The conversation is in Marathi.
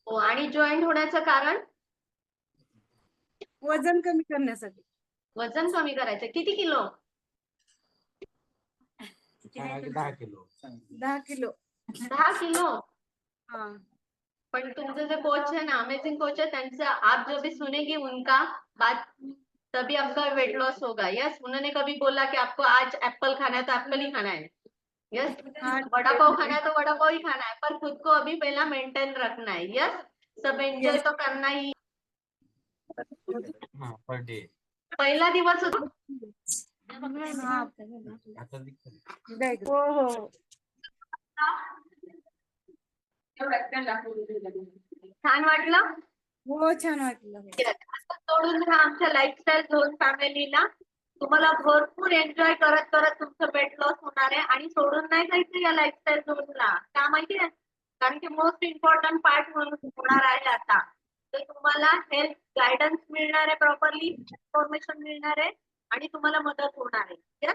हो, आणि जॉईन होण्याचं कारण वजन कमी करण्यासाठी. वजन कमी करायचं. किती किलो? 10 किलो. 10 किलो. हाँ। पण तुमचे जे कोच है ना, अमेजिंग कोच है, त्यांचा आप जो भी सुनेगी उनका बात, तभी आपका वेट लॉस होगा। यस, उन्होंने कभी बोला कि आपको आज एप्पल खाना है तो एप्पल ही खाना है। यस, वड़ा पाव खाना है तो वड़ा पाव ही खाना है, पर खुद को अभी पहला मेंटेन रखना है। यस, सब एंजॉय तो करना ही। पर डे पहिला दिवस होता। हो हो. छान वाटलं? हो छान वाटलं. आता सोडून द्या आमच्या लाईफस्टाईल झोन फॅमिलीला. तुम्हाला भरपूर एन्जॉय करत करत तुमचं वेट लॉस होणार आहे, आणि सोडून नाही जायचं या लाईफस्टाईल झोनला. का माहितीये? कारण की मोस्ट इम्पॉर्टंट पार्ट म्हणून होणार आहे आता. तर तुम्हाला हेल्थ गायडन्स मिळणार आहे, प्रॉपरली इन्फॉर्मेशन मिळणार आहे, आणि तुम्हाला मदत होणार आहे.